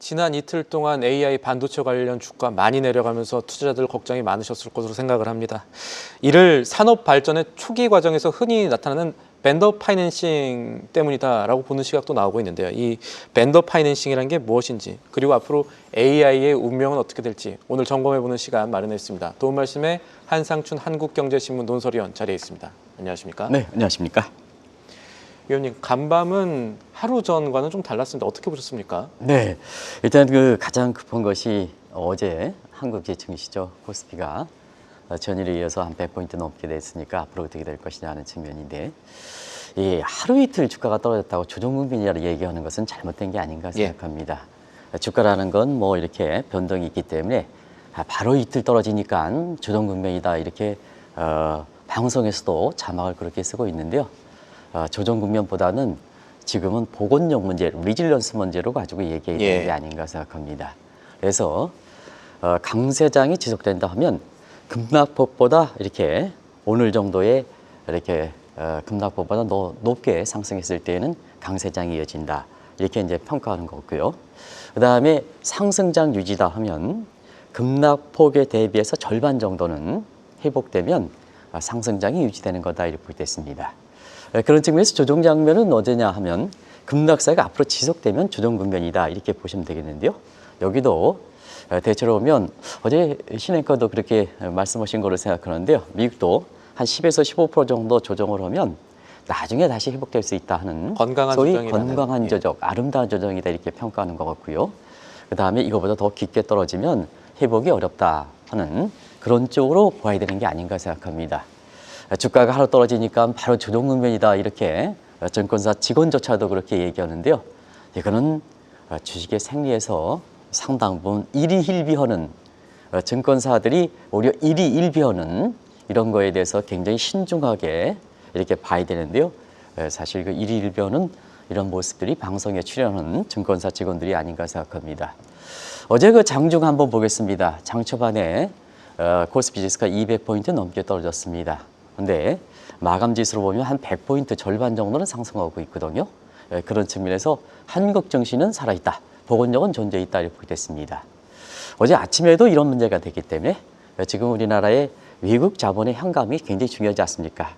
지난 이틀 동안 AI 반도체 관련 주가 많이 내려가면서 투자자들 걱정이 많으셨을 것으로 생각을 합니다. 이를 산업 발전의 초기 과정에서 흔히 나타나는 벤더 파이낸싱 때문이다라고 보는 시각도 나오고 있는데요. 이 벤더 파이낸싱이라는 게 무엇인지, 그리고 앞으로 AI의 운명은 어떻게 될지 오늘 점검해보는 시간 마련했습니다. 도움 말씀에 한상춘 한국경제신문 논설위원 자리에 있습니다. 안녕하십니까? 네, 안녕하십니까? 위원님, 간밤은 하루 전과는 좀 달랐습니다. 어떻게 보셨습니까? 네, 일단 그 가장 급한 것이 어제 한국지 증시죠. 코스피가 전일에 이어서 한 100포인트 넘게 됐으니까 앞으로 어떻게 될 것이냐 하는 측면인데, 이 하루 이틀 주가가 떨어졌다고 조정국면이라고 얘기하는 것은 잘못된 게 아닌가 생각합니다. 주가라는 건 뭐 이렇게 변동이 있기 때문에 바로 이틀 떨어지니까 조정국면이다 이렇게 방송에서도 자막을 그렇게 쓰고 있는데요. 조정 국면보다는 지금은 복원력 문제, 리질런스 문제로 가지고 얘기해야 되는 게 아닌가 생각합니다. 그래서 강세장이 지속된다 하면 급락폭보다 이렇게 오늘 정도의 이렇게 급락폭보다 높게 상승했을 때에는 강세장이 이어진다. 이렇게 이제 평가하는 거고요. 그 다음에 상승장 유지다 하면 급락폭에 대비해서 절반 정도는 회복되면 상승장이 유지되는 거다 이렇게 볼 때 있습니다. 그런 측면에서 조정 장면은 어디냐 하면 급락세가 앞으로 지속되면 조정 국면이다 이렇게 보시면 되겠는데요. 여기도 대체로 보면 어제 신앵커도 그렇게 말씀하신 거로 생각하는데요. 미국도 한 10에서 15% 정도 조정을 하면 나중에 다시 회복될 수 있다 하는 건강한 소위 조정이라는, 건강한 조정, 아름다운 조정이다 이렇게 평가하는 것 같고요. 그다음에 이거보다 더 깊게 떨어지면 회복이 어렵다 하는 그런 쪽으로 봐야 되는 게 아닌가 생각합니다. 주가가 하루 떨어지니까 바로 조정 국면이다 이렇게 증권사 직원조차도 그렇게 얘기하는데요. 이거는 주식의 생리에서 상당 부분 일희일비하는 증권사들이 오히려 일희일비하는 이런 거에 대해서 굉장히 신중하게 이렇게 봐야 되는데요. 사실 그 일희일비하는 이런 모습들이 방송에 출연하는 증권사 직원들이 아닌가 생각합니다. 어제 그 장중 한번 보겠습니다. 장 초반에 코스피 지수가 200포인트 넘게 떨어졌습니다. 근데 마감 지수로 보면 한 100포인트 절반 정도는 상승하고 있거든요. 그런 측면에서 한국 증시는 살아있다. 복원력은 존재있다 이렇게 보게 됐습니다. 어제 아침에도 이런 문제가 됐기 때문에 지금 우리나라의 외국 자본의 현감이 굉장히 중요하지 않습니까?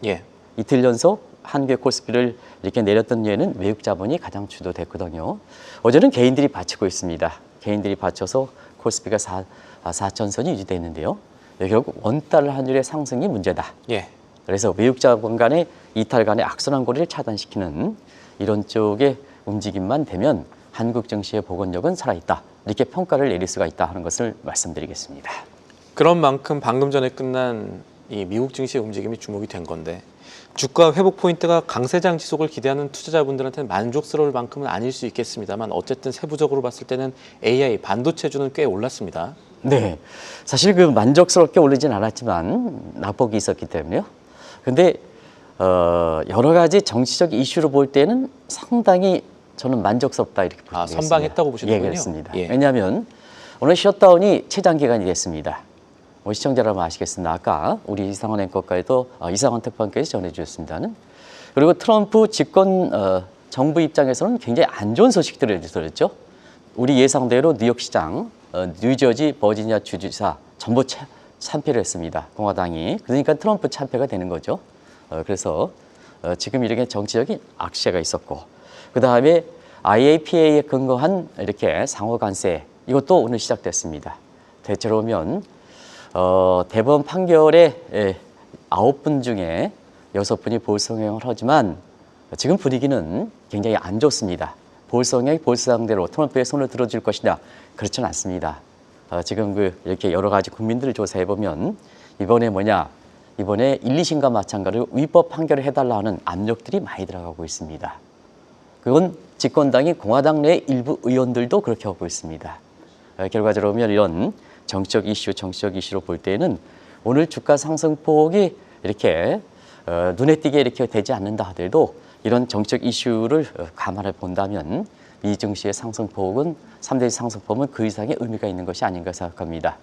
이틀 연속 한국의 코스피를 이렇게 내렸던 이유는 외국 자본이 가장 주도됐거든요. 어제는 개인들이 받치고 있습니다. 개인들이 받쳐서 코스피가 4천선이 유지됐는데요. 결국 원달러 환율의 상승이 문제다. 그래서 외국 자본 간의 이탈 간의 악순환 고리를 차단시키는 이런 쪽의 움직임만 되면 한국 증시의 복원력은 살아있다. 이렇게 평가를 내릴 수가 있다 하는 것을 말씀드리겠습니다. 그런 만큼 방금 전에 끝난 이 미국 증시의 움직임이 주목이 된 건데, 주가 회복 포인트가 강세장 지속을 기대하는 투자자분들한테는 만족스러울 만큼은 아닐 수 있겠습니다만, 어쨌든 세부적으로 봤을 때는 AI 반도체주는 꽤 올랐습니다. 네, 사실 그 만족스럽게 오르진 않았지만 낙폭이 있었기 때문에요. 근데 여러 가지 정치적 이슈로 볼 때는 상당히 저는 만족스럽다 이렇게 보시면 되겠습니다. 선방했다고 보시는군요. 그렇습니다. 왜냐하면 오늘 셧다운이 최장 기간이 됐습니다. 시청자 여러분 아시겠습니다. 아까 우리 이상원 앵커까지도 이상원 특파원께서 전해주셨습니다는. 그리고 트럼프 집권 정부 입장에서는 굉장히 안 좋은 소식들을 들었죠. 우리 예상대로 뉴욕 시장, 뉴저지, 버지니아 주지사 전부 참패를 했습니다. 공화당이. 그러니까 트럼프 참패가 되는 거죠. 그래서 지금 이렇게 정치적인 악재가 있었고, 그 다음에 IAPA에 근거한 이렇게 상호 관세, 이것도 오늘 시작됐습니다. 대체로 보면 대법원 판결에 9분 중에 6분이 보석형을 하지만 지금 분위기는 굉장히 안 좋습니다. 보석형이 보수 상대로 트럼프의 손을 들어줄 것이냐, 그렇지는 않습니다. 지금 이렇게 여러 가지 국민들을 조사해 보면 이번에 이번에 1, 2심과 마찬가지로 위법 판결을 해달라 하는 압력들이 많이 들어가고 있습니다. 그건 집권당이 공화당 내 일부 의원들도 그렇게 하고 있습니다. 결과적으로 보면 이런 정치적 이슈로 볼 때는 오늘 주가 상승폭이 이렇게 눈에 띄게 이렇게 되지 않는다 하더라도 이런 정치적 이슈를 감안해 본다면 미 증시의 상승폭은 3대 상승폭은 그 이상의 의미가 있는 것이 아닌가 생각합니다.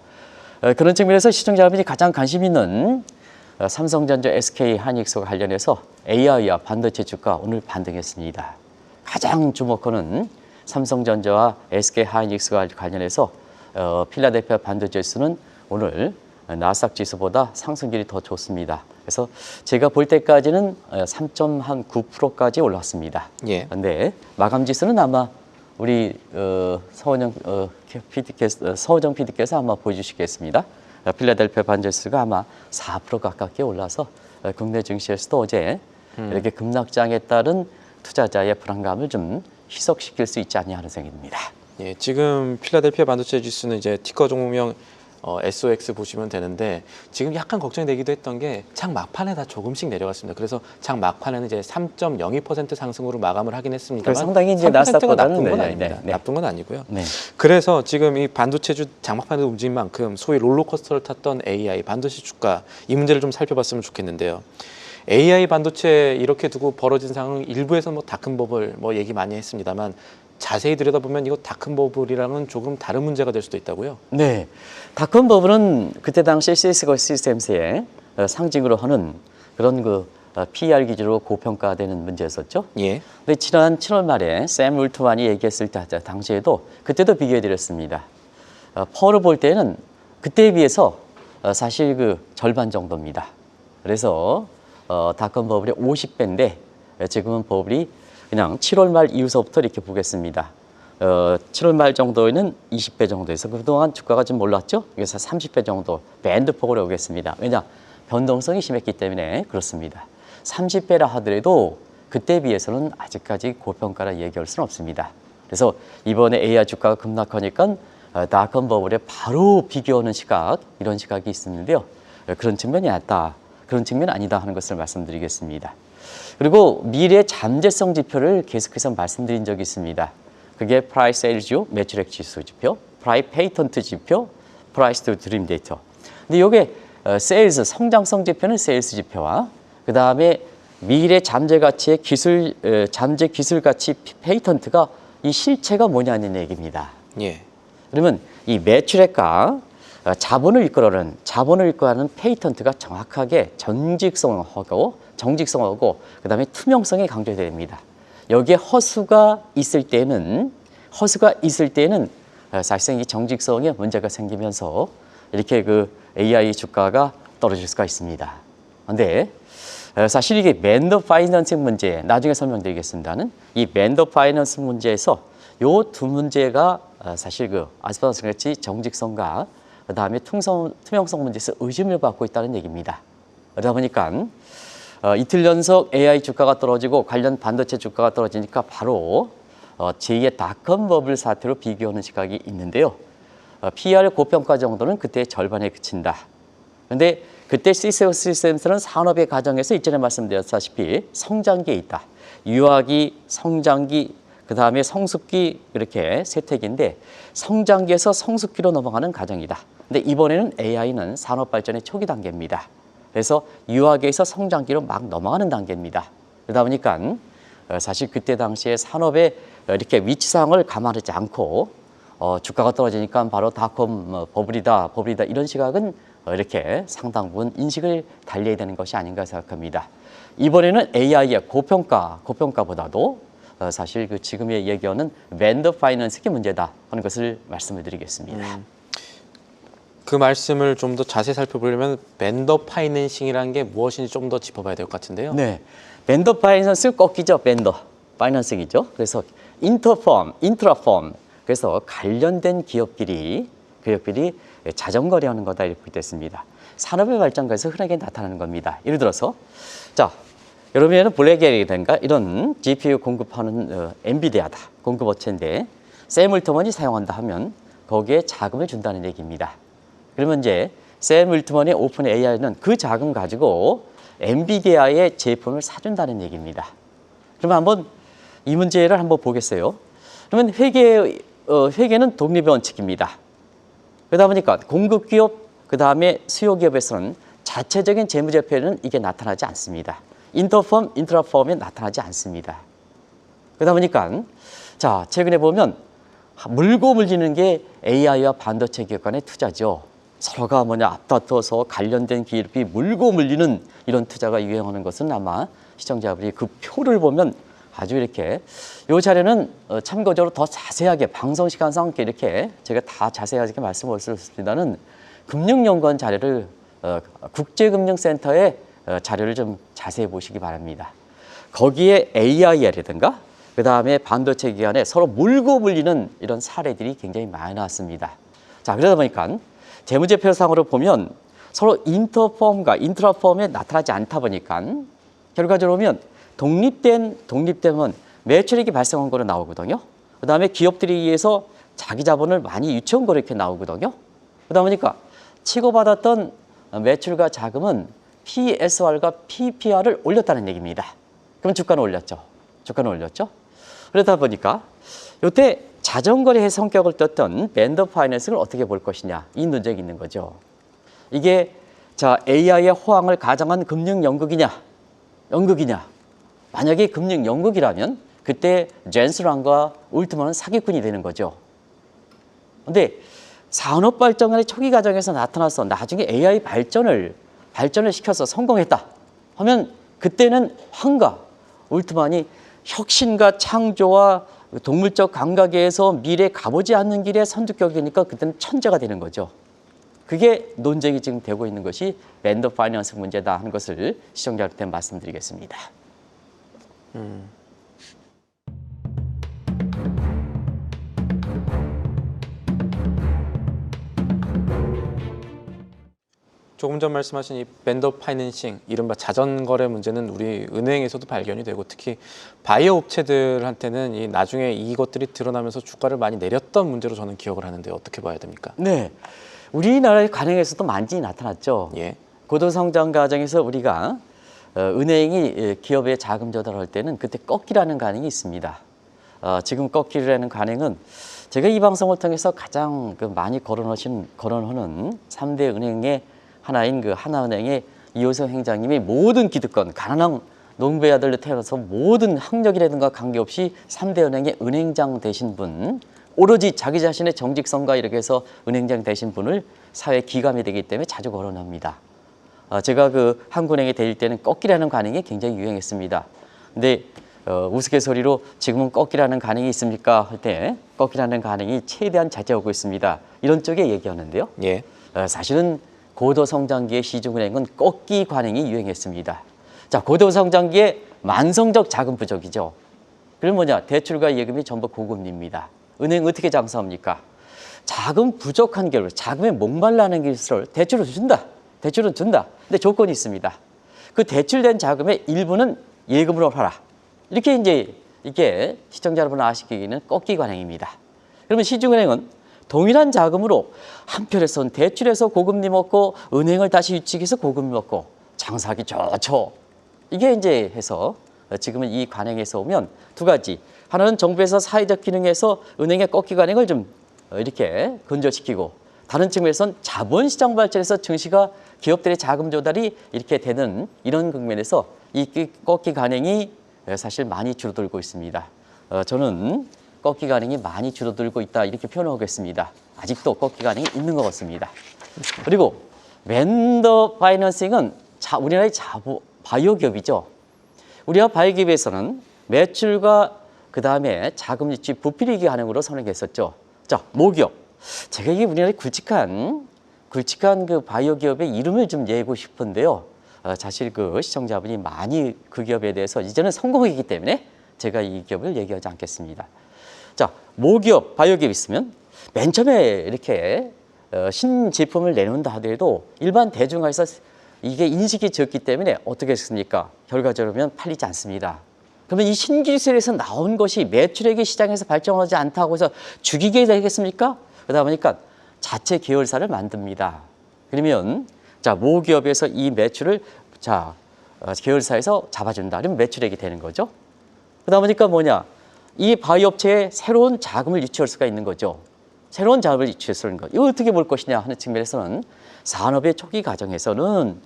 그런 측면에서 시청자 여러분이 가장 관심 있는 삼성전자, SK 하이닉스와 관련해서 AI와 반도체 주가 오늘 반등했습니다. 가장 주목하는 삼성전자와 SK하이닉스와 관련해서 필라델피아 반도체 지수는 오늘 나스닥 지수보다 상승률이 더 좋습니다. 그래서 제가 볼 때까지는 3.9%까지 올랐습니다. 예. 그런데 마감 지수는 아마 우리 서호정 PD께서 아마 보여주시겠습니다. 필라델피아 반도체가 아마 4% 가깝게 올라서 국내 증시에서도 어제 이렇게 급락장에 따른 투자자의 불안감을 좀 희석시킬 수 있지 않냐 하는 생각입니다. 예, 지금 필라델피아 반도체 지수는 이제 티커 종목명 SOX 보시면 되는데 지금 약간 걱정이 되기도 했던 게 장 막판에 다 조금씩 내려갔습니다. 그래서 장 막판에는 이제 3.02% 상승으로 마감을 하긴 했습니다만 상당히 이제 3%가 나스닥보다는 나쁜 건 네, 아닙니다. 네. 나쁜 건 아니고요. 네. 그래서 지금 이 반도체주 장막판에도 움직인 만큼 소위 롤러코스터를 탔던 AI 반도체 주가 이 문제를 좀 살펴봤으면 좋겠는데요. AI 반도체 이렇게 두고 벌어진 상황 일부에서 뭐 다큰버블 뭐 얘기 많이 했습니다만 자세히 들여다보면 이거 다큰버블이랑은 조금 다른 문제가 될 수도 있다고요. 네, 닷컴 버블은 그때 당시 시스코 시스템스의 상징으로 하는 그런 PR 기준으로 고평가되는 문제였었죠. 예. 근데 지난 7월 말에 샘 울트만이 얘기했을 때 당시에도 그때도 비교해드렸습니다. 펄을 볼 때는 그때에 비해서 사실 절반 정도입니다. 그래서 닷컴 버블이 50배인데 지금은 버블이 그냥 7월 말 이후서부터 이렇게 보겠습니다. 7월 말 정도에는 20배 정도에서 그동안 주가가 좀 올랐죠. 그래서 30배 정도 밴드폭으로 오겠습니다. 왜냐? 변동성이 심했기 때문에 그렇습니다. 30배라 하더라도 그때에 비해서는 아직까지 고평가라 얘기할 수는 없습니다. 그래서 이번에 AI 주가가 급락하니까 닷컴 버블에 바로 비교하는 시각, 이런 시각이 있었는데요. 그런 측면이 아니다. 그런 측면이 아니다 하는 것을 말씀드리겠습니다. 그리고 미래 잠재성 지표를 계속해서 말씀드린 적이 있습니다. 그게 프라이스 세일즈 매출액 지수 지표, 프라이 페이턴트 지표, 프라이스 투 드림 데이터. 근데 이게 세일즈 성장성 지표는 세일즈 지표와 그 다음에 미래 잠재 가치의 잠재 기술 가치 페이턴트가 이 실체가 뭐냐는 얘기입니다. 예. 그러면 이 매출액과 자본을 이끌어가는 페이턴트가 정확하게 정직성하고 그다음에 투명성이 강조됩니다. 여기에 허수가 있을 때는 사실상 이 정직성에 문제가 생기면서 이렇게 AI 주가가 떨어질 수가 있습니다. 그런데 사실 이게 벤더 파이낸싱 문제, 나중에 설명드리겠습니다는 이 벤더 파이낸싱 문제에서 요 두 문제가 사실 아스파라같이 정직성과 그다음에 투명성 문제에서 의심을 받고 있다는 얘기입니다. 그러다 보니까 이틀 연속 AI 주가가 떨어지고 관련 반도체 주가가 떨어지니까 바로 제2의 닷컴 버블 사태로 비교하는 시각이 있는데요. PR 고평가 정도는 그때의 절반에 그친다. 그런데 그때 시스코 시스템스는 산업의 과정에서 이전에 말씀드렸다시피 성장기에 있다. 유아기, 성장기, 그 다음에 성숙기 이렇게 세택인데 성장기에서 성숙기로 넘어가는 과정이다. 근데 이번에는 AI는 산업 발전의 초기 단계입니다. 그래서 유아기에서 성장기로 막 넘어가는 단계입니다. 그러다 보니까 사실 그때 당시에 산업의 이렇게 위치상을 감안하지 않고 주가가 떨어지니까 바로 닷컴 버블이다 이런 시각은 이렇게 상당 부분 인식을 달려야 되는 것이 아닌가 생각합니다. 이번에는 AI의 고평가보다도 사실 지금의 얘기하는 벤더 파이낸싱이 문제다 하는 것을 말씀을 드리겠습니다. 그 말씀을 좀 더 자세히 살펴보려면 벤더 파이낸싱이라는 게 무엇인지 좀 더 짚어봐야 될 것 같은데요. 네, 벤더 파이낸싱 꺾이죠. 벤더 파이낸싱이죠. 그래서 인트라펌 그래서 관련된 기업끼리 자전거래하는 거다 이렇게 됐습니다. 산업의 발전과에서 흔하게 나타나는 겁니다. 예를 들어서 여러분은 블랙베리든가 이런 GPU 공급하는 엔비디아다 공급 업체인데 샘 울트먼이 사용한다 하면 거기에 자금을 준다는 얘기입니다. 그러면 이제 샘 울트먼의 오픈 AI는 그 자금 가지고 엔비디아의 제품을 사준다는 얘기입니다. 그러면 한번 이 문제를 한번 보겠어요. 그러면 회계는 독립의 원칙입니다. 그러다 보니까 공급 기업, 그 다음에 수요 기업에서는 자체적인 재무제표에는 이게 나타나지 않습니다. 인트라펌에 나타나지 않습니다. 그러다 보니까 최근에 보면 물고 물리는 게 AI와 반도체 기업 간의 투자죠. 서로가 앞다퉈서 관련된 기업이 물고 물리는 이런 투자가 유행하는 것은 아마 시청자분이 그 표를 보면 아주 이렇게 이 자료는 참고적으로 더 자세하게 방송 시간상 이렇게 제가 다 자세하게 말씀을 드렸습니다는 금융연구원 자료를 국제금융센터의 자료를 좀 자세히 보시기 바랍니다. 거기에 AI라든가 그다음에 반도체 기간에 서로 물고 물리는 이런 사례들이 굉장히 많이 나왔습니다. 자, 그러다 보니까 재무제표상으로 보면 서로 인터펌과 인트라펌에 나타나지 않다 보니까 결과적으로 보면 독립되면 매출액이 발생한 거로 나오거든요. 그다음에 기업들에 의해서 자기 자본을 많이 유치한 거로 이렇게 나오거든요. 그러다 보니까 치고받았던 매출과 자금은 PSR과 PPR을 올렸다는 얘기입니다. 그럼 주가는 올렸죠. 주가는 올렸죠. 그러다 보니까 이때 자전거래의 성격을 떴던 벤더 파이낸싱을 어떻게 볼 것이냐 이 논쟁이 있는 거죠. 이게 자 AI의 호황을 가정한 금융 연극이냐 연극이냐. 만약에 금융 연극이라면 그때 젠스랑과 울트만은 사기꾼이 되는 거죠. 그런데 산업 발전의 초기 과정에서 나타나서 나중에 AI 발전을 시켜서 성공했다 하면 그때는 황가 울트만이 혁신과 창조와 동물적 감각에서 미래 가보지 않는 길의 선두격이니까 그때는 천재가 되는 거죠. 그게 논쟁이 지금 되고 있는 것이 벤더 파이낸스 문제다 하는 것을 시청자한테 말씀드리겠습니다. 조금 전 말씀하신 이 벤더 파이낸싱, 이른바 자전거래 문제는 우리 은행에서도 발견이 되고 특히 바이오 업체들한테는 이 나중에 이것들이 드러나면서 주가를 많이 내렸던 문제로 저는 기억을 하는데 어떻게 봐야 됩니까? 네, 우리나라의 관행에서도 많이 나타났죠. 예. 고도성장 과정에서 우리가 은행이 기업의 자금 조달할 때는 그때 꺾기라는 관행이 있습니다. 지금 꺾기라는 관행은 제가 이 방송을 통해서 가장 많이 거론하는 3대 은행의 하나인 그 하나은행의 이호성 행장님이 모든 기득권, 가난한 농부의 아들로 태어나서 모든 학력이라든가 관계없이 3대 은행의 은행장 되신 분, 오로지 자기 자신의 정직성과 이렇게 해서 은행장 되신 분을 사회 기감이 되기 때문에 자주 거론합니다. 제가 그 한국은행에 다닐 때는 꺾기라는 관행이 굉장히 유행했습니다. 근데 우스갯소리로 지금은 꺾기라는 관행이 있습니까? 할 때 꺾기라는 관행이 최대한 자제하고 있습니다. 이런 쪽에 얘기하는데요. 예. 사실은 고도성장기의 시중은행은 꺾기 관행이 유행했습니다. 자, 고도성장기의 만성적 자금 부족이죠. 그럼 뭐냐? 대출과 예금이 전부 고금리입니다. 은행 어떻게 장사합니까? 자금 부족한 경우, 자금에 목말라는 것을 대출을 준다. 대출은 준다. 근데 조건이 있습니다. 그 대출된 자금의 일부는 예금으로 하라. 이렇게 이게 시청자 여러분 아시기에는 꺾기 관행입니다. 그러면 시중은행은 동일한 자금으로 한편에선 대출해서 고금리 먹고 은행을 다시 유치해서 고금리 먹고 장사하기 좋죠. 이게 이제 해서 지금은 이 관행에서 오면 두 가지. 하나는 정부에서 사회적 기능에서 은행의 꺾기 관행을 좀 이렇게 근절시키고 다른 측면에서는 자본시장 발전에서 증시가 기업들의 자금 조달이 이렇게 되는 이런 국면에서 이 꺾기 관행이 사실 많이 줄어들고 있습니다. 저는 꺾기 관행이 많이 줄어들고 있다 이렇게 표현하겠습니다. 아직도 꺾기 관행이 있는 것 같습니다. 그리고 벤더 파이낸싱은 우리나라의 바이오 기업이죠. 우리나라 바이오 기업에서는 매출과 그 다음에 자금 유치 부풀리기 관행으로 선행했었죠. 자, 모기업. 제가 이게 우리나라의 굵직한 그 바이오 기업의 이름을 좀 얘기하고 싶은데요. 사실 그 시청자분이 많이 그 기업에 대해서 이제는 성공이기 때문에 제가 이 기업을 얘기하지 않겠습니다. 자, 모기업, 바이오 기업 있으면 맨 처음에 이렇게 신제품을 내놓는다 하더라도 일반 대중화에서 이게 인식이 적기 때문에 어떻게 했습니까? 결과적으로 팔리지 않습니다. 그러면 이 신기술에서 나온 것이 매출액이 시장에서 발전하지 않다고 해서 죽이게 되겠습니까? 그러다 보니까 자체 계열사를 만듭니다. 그러면 자, 모기업에서 이 매출을 계열사에서 잡아준다. 그러면 매출액이 되는 거죠. 그러다 보니까 뭐냐? 이 바이오업체에 새로운 자금을 유치할 수가 있는 거죠. 새로운 자금을 유치할 수 있는 거. 이거 어떻게 볼 것이냐 하는 측면에서는 산업의 초기 과정에서는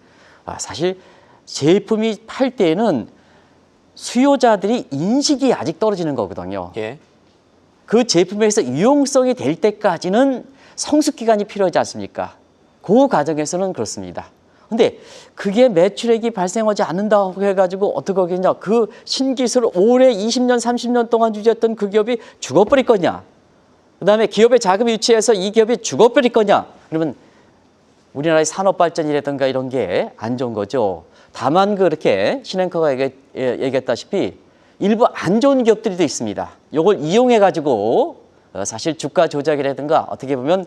사실 제품이 팔 때에는 수요자들이 인식이 아직 떨어지는 거거든요. 예. 그 제품에서 유용성이 될 때까지는 성숙 기간이 필요하지 않습니까? 그 과정에서는 그렇습니다. 근데 그게 매출액이 발생하지 않는다고 해가지고 어떻게 하겠냐. 그 신기술을 오래 20년, 30년 동안 유지했던 그 기업이 죽어버릴 거냐. 그다음에 기업의 자금이 유치해서 이 기업이 죽어버릴 거냐. 그러면 우리나라의 산업발전이라든가 이런 게 안 좋은 거죠. 다만 그렇게 신앵커가 얘기했다시피 일부 안 좋은 기업들이 또 있습니다. 이걸 이용해가지고 사실 주가 조작이라든가 어떻게 보면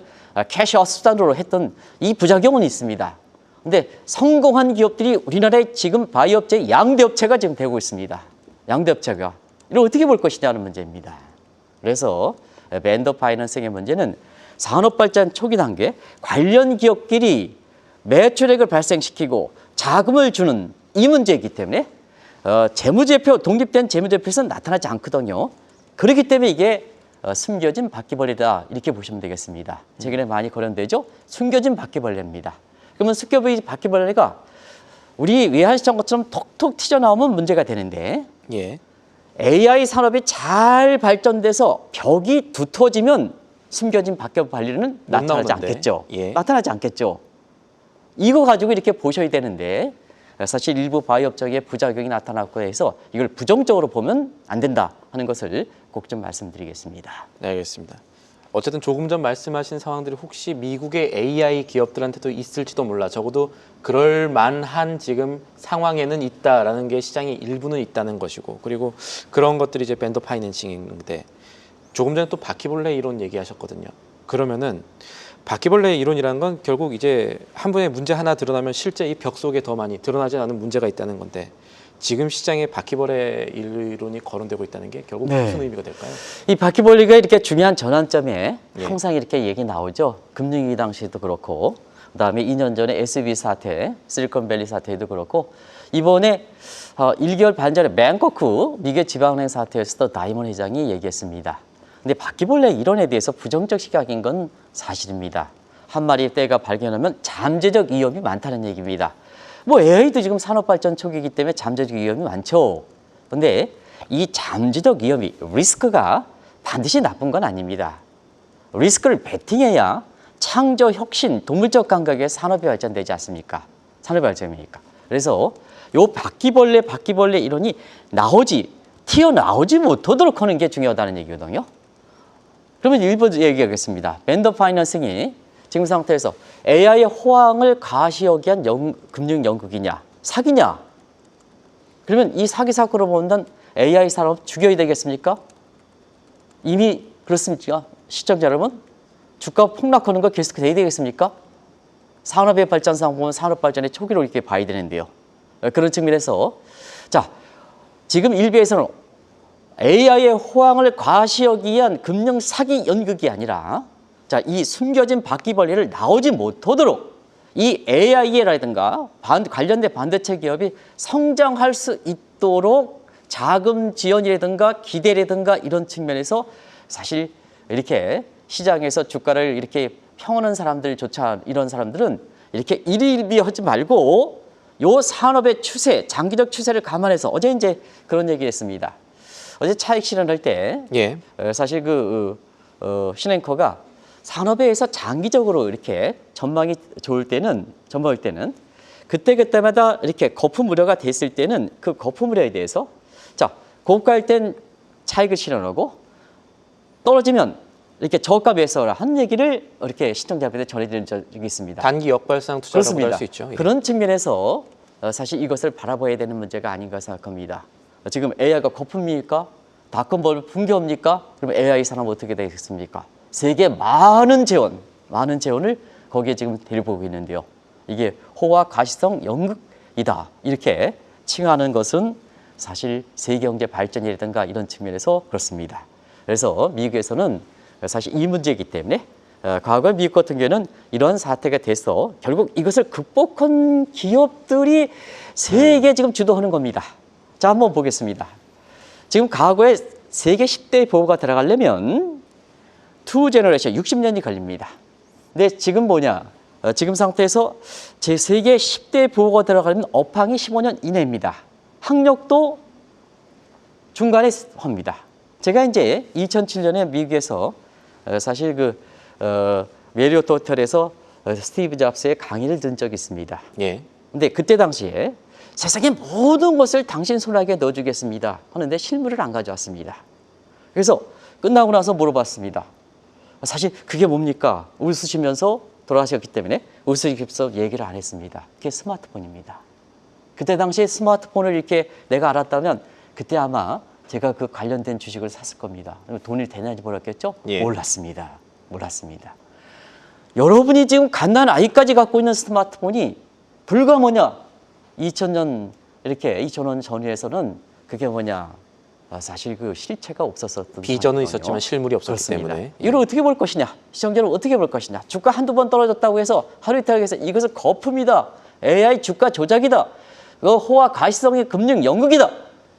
캐시 어스단으로 했던 이 부작용은 있습니다. 근데 성공한 기업들이 우리나라에 지금 바이오업체 양대업체가 지금 되고 있습니다. 양대업체가. 이걸 어떻게 볼 것이냐는 문제입니다. 그래서 벤더 파이낸싱의 문제는 산업발전 초기 단계 관련 기업끼리 매출액을 발생시키고 자금을 주는 이 문제이기 때문에 재무제표, 독립된 재무제표에서는 나타나지 않거든요. 그렇기 때문에 이게 숨겨진 바퀴벌레다 이렇게 보시면 되겠습니다. 최근에 많이 거론되죠. 숨겨진 바퀴벌레입니다. 그러면 숨겨진 바퀴벌레가 우리 외환시장 것처럼 톡톡 튀어나오면 문제가 되는데 예. AI 산업이 잘 발전돼서 벽이 두터워지면 숨겨진 바퀴벌레는 나타나지 나오는데. 않겠죠. 예. 나타나지 않겠죠. 이거 가지고 이렇게 보셔야 되는데 사실 일부 바이오업적의 부작용이 나타났고 해서 이걸 부정적으로 보면 안 된다 하는 것을 꼭 좀 말씀드리겠습니다. 네, 알겠습니다. 어쨌든 조금 전 말씀하신 상황들이 혹시 미국의 AI 기업들한테도 있을지도 몰라. 적어도 그럴 만한 지금 상황에는 있다라는 게 시장의 일부는 있다는 것이고, 그리고 그런 것들이 이제 벤더 파이낸싱인데, 조금 전에 또 바퀴벌레 이론 얘기하셨거든요. 그러면은 바퀴벌레 이론이라는 건 결국 이제 한 분의 문제 하나 드러나면 실제 이 벽 속에 더 많이 드러나지 않은 문제가 있다는 건데, 지금 시장에 바퀴벌레 이론이 거론되고 있다는 게 결국 무슨 의미가 될까요? 이 바퀴벌레가 이렇게 중요한 전환점에 예. 항상 이렇게 얘기 나오죠. 금융위기 당시에도 그렇고, 그다음에 2년 전에 SB 사태, 실리콘밸리 사태에도 그렇고, 이번에 1개월 반 전에 맹커크 미국 지방은행 사태에서도 다이먼 회장이 얘기했습니다. 근데 바퀴벌레 이론에 대해서 부정적 시각인 건 사실입니다. 한 마리의 떼가 발견하면 잠재적 위험이 많다는 얘기입니다. 뭐 AI도 지금 산업발전 초기이기 때문에 잠재적 위험이 많죠. 그런데 이 잠재적 위험이 리스크가 반드시 나쁜 건 아닙니다. 리스크를 베팅해야 창조, 혁신, 동물적 감각의 산업이 발전되지 않습니까? 산업이 발전이니까. 그래서 요 바퀴벌레 이론이 튀어나오지 못하도록 하는 게 중요하다는 얘기거든요. 그러면 일부 얘기하겠습니다. 벤더 파이낸싱이 지금 상태에서 AI의 호황을 가시하기 위한 금융 연극이냐, 사기냐? 그러면 이 사기 사건으로 보면 AI 산업 죽여야 되겠습니까? 이미 그렇습니까? 시청자 여러분, 주가 폭락하는 거 계속돼야 되겠습니까? 산업의 발전상 보면 산업 발전의 초기로 이렇게 봐야 되는데요. 그런 측면에서 자, 지금 일베에서는 AI의 호황을 과시하기 위한 금융 사기 연극이 아니라 자, 이 숨겨진 바퀴벌레를 나오지 못하도록 이 AI라든가 관련된 반도체 기업이 성장할 수 있도록 자금 지원이라든가 기대라든가 이런 측면에서 사실 이렇게 시장에서 주가를 이렇게 평하는 사람들조차 이런 사람들은 이렇게 일희일비하지 말고 요 산업의 추세, 장기적 추세를 감안해서 어제 이제 그런 얘기를 했습니다. 어제 차익 실현할 때 예. 사실 신앵커가 산업에서 장기적으로 이렇게 전망이 좋을 때는 그때마다 이렇게 거품 우려가 됐을 때는 그 거품 우려에 대해서 자, 고가일 땐 차익을 실현하고 떨어지면 이렇게 저가 매수하라 하는 얘기를 이렇게 시청자분들한테 전해드린 적이 있습니다. 단기 역발상 투자라고 할 수 있죠. 예. 그런 측면에서 사실 이것을 바라봐야 되는 문제가 아닌가 생각합니다. 지금 AI가 거품입니까? 닷컴볼 붕괴입니까? 그럼 AI 산업 어떻게 되겠습니까? 세계 많은 재원을 거기에 지금 데려보고 있는데요. 이게 호화 가시성 연극이다 이렇게 칭하는 것은 사실 세계 경제 발전이라든가 이런 측면에서 그렇습니다. 그래서 미국에서는 사실 이 문제이기 때문에 과거 미국 같은 경우에는 이런 사태가 돼서 결국 이것을 극복한 기업들이 세계 지금 주도하는 겁니다. 자, 한번 보겠습니다. 지금 과거에 세계 10대 보고가 들어가려면 투 제너레이션 60년이 걸립니다. 근데 지금 지금 상태에서 제 세계 10대 보고가 들어가려면 업황이 15년 이내입니다. 학력도 중간에 합니다. 제가 이제 2007년에 미국에서 사실 메리어트 호텔에서 스티브 잡스의 강의를 든 적이 있습니다. 예. 근데 그때 당시에 세상의 모든 것을 당신 손아귀에 넣어주겠습니다 하는데 실물을 안 가져왔습니다. 그래서 끝나고 나서 물어봤습니다. 사실 그게 뭡니까? 웃으시면서 돌아가셨기 때문에 웃으시면서 얘기를 안 했습니다. 그게 스마트폰입니다. 그때 당시에 스마트폰을 이렇게 내가 알았다면 그때 아마 제가 그 관련된 주식을 샀을 겁니다. 돈이 되냐지 몰랐겠죠? 예. 몰랐습니다. 여러분이 지금 갓난 아이까지 갖고 있는 스마트폰이 불과 2000년 이렇게 2000년 전후에서는 그게 사실 그 실체가 없었었던 비전은 상황이거든요. 있었지만 실물이 없었기 그렇습니다. 때문에. 이걸 어떻게 볼 것이냐, 시청자를 어떻게 볼 것이냐. 주가 한두 번 떨어졌다고 해서 하루 이틀 해서 이것은 거품이다, AI 주가 조작이다, 호화 가시성의 금융 연극이다,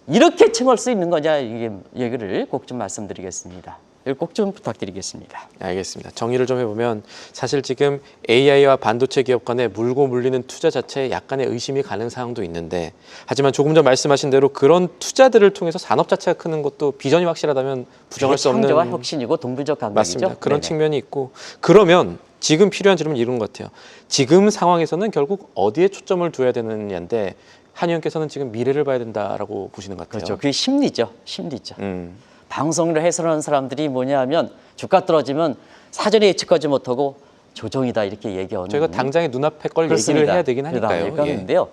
이렇게 칭할 수 있는 거냐, 이게 얘기를 꼭 좀 말씀드리겠습니다. 이걸 꼭 좀 부탁드리겠습니다. 알겠습니다. 정리를 좀 해보면 사실 지금 AI와 반도체 기업 간에 물고 물리는 투자 자체에 약간의 의심이 가는 상황도 있는데, 하지만 조금 전 말씀하신 대로 그런 투자들을 통해서 산업 자체가 크는 것도 비전이 확실하다면 부정할 수 없는 창조와 혁신이고 동부적 강국이죠. 맞습니다. 그런 네네. 측면이 있고, 그러면 지금 필요한 질문은 이런 것 같아요. 지금 상황에서는 결국 어디에 초점을 둬야 되느냐인데, 한 의원께서는 지금 미래를 봐야 된다라고 보시는 것 같아요. 그렇죠. 그게 심리죠. 음. 방송을 해설하는 사람들이 하면 주가 떨어지면 사전에 예측하지 못하고 조정이다 이렇게 얘기하는. 저희가 당장에 눈앞에 걸 그렇습니다. 얘기를 해야 되긴 하니까요. 예. 그런데요.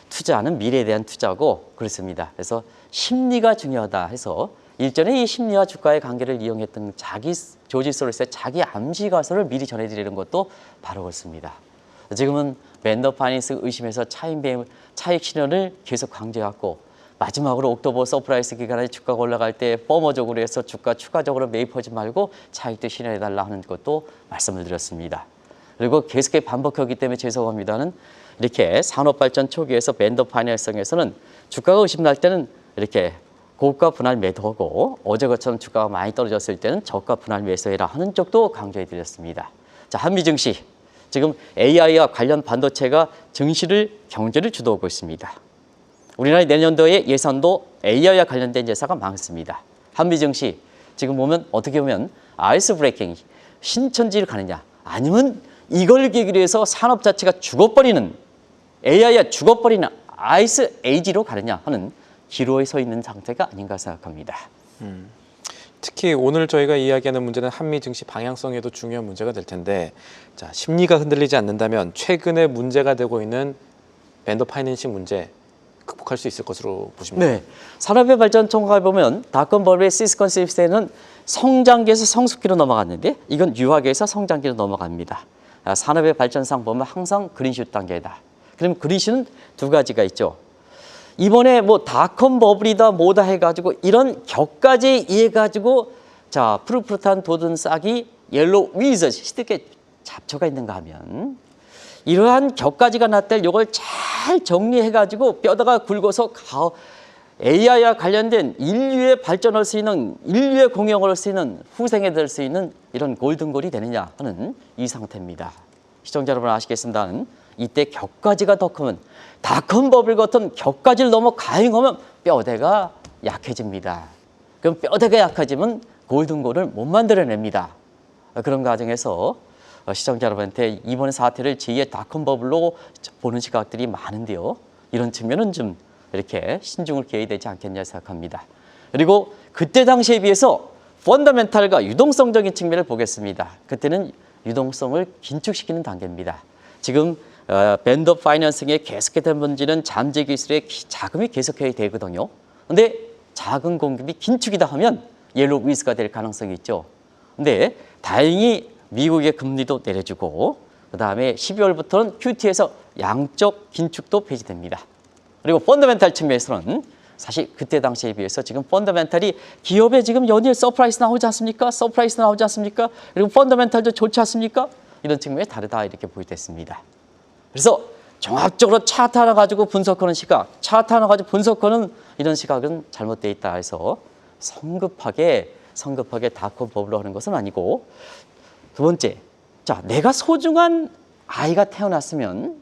투자는 미래에 대한 투자고 그렇습니다. 그래서 심리가 중요하다 해서 일전에 이 심리와 주가의 관계를 이용했던 조지 소로스의 자기 암시 가설을 미리 전해드리는 것도 바로 그렇습니다. 지금은 벤더 파이낸스 의심에서 차익 실현을 계속 강조해왔고, 마지막으로 옥토버 서프라이즈 기간에 주가가 올라갈 때 뻔머적으로 해서 주가 추가적으로 매입하지 말고 차익도 실현해달라 하는 것도 말씀을 드렸습니다. 그리고 계속해서 반복하기 때문에 죄송합니다는 이렇게 산업발전 초기에서 벤더 파이낸스에서는 주가가 의심날 때는 이렇게 고가 분할 매도하고, 어제 것처럼 주가가 많이 떨어졌을 때는 저가 분할 매수해라 하는 쪽도 강조해 드렸습니다. 자, 한미 증시. 지금 AI와 관련 반도체가 경제를 주도하고 있습니다. 우리나라 내년도의 예산도 AI와 관련된 예산가 많습니다. 한미 증시 지금 어떻게 보면 아이스 브레이킹, 신천지를 가느냐, 아니면 이걸 계기로 해서 산업 자체가 죽어버리는, AI가 죽어버리는 아이스 에이지로 가느냐 하는 기로에 서 있는 상태가 아닌가 생각합니다. 특히 오늘 저희가 이야기하는 문제는 한미 증시 방향성에도 중요한 문제가 될 텐데, 자, 심리가 흔들리지 않는다면 최근에 문제가 되고 있는 벤더 파이낸싱 문제 극복할 수 있을 것으로 보십니다. 네, 산업의 발전 총괄 보면 닷컴 버블의 시스콘 시스템은 성장기에서 성숙기로 넘어갔는데, 이건 유화기에서 성장기로 넘어갑니다. 산업의 발전상 보면 항상 그린슛 단계다. 그럼 그린슛은 두 가지가 있죠. 이번에 닷컴 버블이다 뭐다 해가지고 이런 격까지 이해가지고 푸릇푸릇한 돋은 싹이 옐로우 위즈 시드게 잡초가 있는가 하면, 이러한 격까지가 났을 요걸 잘 정리해가지고 뼈다가 굵어서 AI와 관련된 인류의 발전할 수 있는, 인류의 공용을 할 수 있는, 후생에 될 수 있는 이런 골든골이 되느냐 하는 이 상태입니다. 시청자 여러분 아시겠습니다는 이때 격까지가 더 크면, 닷컴 버블 같은 격까지를 넘어 가행하면 뼈대가 약해집니다. 그럼 뼈대가 약해지면 골든골을 못 만들어냅니다. 그런 과정에서 시청자 여러분한테 이번 사태를 제2의 닷컴 버블로 보는 시각들이 많은데요. 이런 측면은 좀 이렇게 신중을 기해야 되지 않겠냐 생각합니다. 그리고 그때 당시에 비해서 펀더멘탈과 유동성적인 측면을 보겠습니다. 그때는 유동성을 긴축시키는 단계입니다. 지금 벤더 파이낸싱의 계속된 문제는 잠재 기술의 자금이 계속해야 되거든요. 그런데 자금 공급이 긴축이다 하면 옐로우 위즈가 될 가능성이 있죠. 근데 다행히 미국의 금리도 내려주고, 그다음에 12월부터는 QT에서 양적 긴축도 폐지됩니다. 그리고 펀더멘탈 측면에서는 사실 그때 당시에 비해서 지금 펀더멘탈이 기업에 지금 연일 서프라이즈 나오지 않습니까? 그리고 펀더멘탈도 좋지 않습니까? 이런 측면이 다르다 이렇게 보여졌습니다. 그래서 종합적으로 차트 하나 가지고 분석하는 시각, 차트 하나 가지고 분석하는 이런 시각은 잘못되어 있다 해서 성급하게 닷컴 버블로 하는 것은 아니고, 두 번째, 내가 소중한 아이가 태어났으면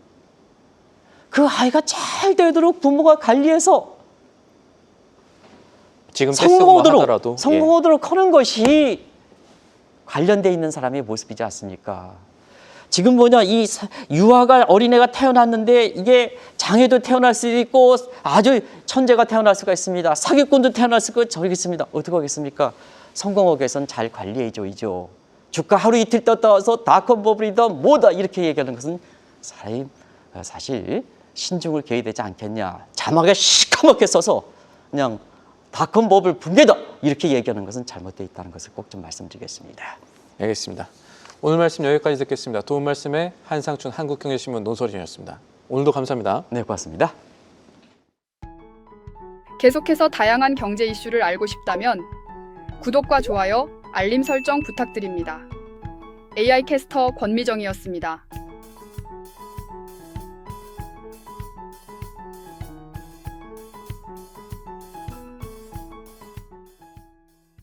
그 아이가 잘 되도록 부모가 관리해서 지금 하더라도 성공하도록 하는 것이 관련돼 있는 사람의 모습이지 않습니까? 지금 뭐냐, 유아가 어린애가 태어났는데 이게 장애도 태어날 수 있고 아주 천재가 태어날 수가 있습니다. 사기꾼도 태어날 수가 있습니다. 어떻게 하겠습니까? 성공하기 위해서는 잘 관리해줘야죠. 주가 하루 이틀 떴다 와서 닷컴 버블이다 뭐다 이렇게 얘기하는 것은 사실 신중을 기해야 되지 않겠냐. 자막에 시커멓게 써서 그냥 닷컴 버블 붕괴다 이렇게 얘기하는 것은 잘못되어 있다는 것을 꼭 좀 말씀드리겠습니다. 알겠습니다. 오늘 말씀 여기까지 듣겠습니다. 도움 말씀에 한상춘 한국경제신문 논설위원이었습니다. 오늘도 감사합니다. 네, 고맙습니다. 계속해서 다양한 경제 이슈를 알고 싶다면 구독과 좋아요, 알림 설정 부탁드립니다. AI 캐스터 권미정이었습니다.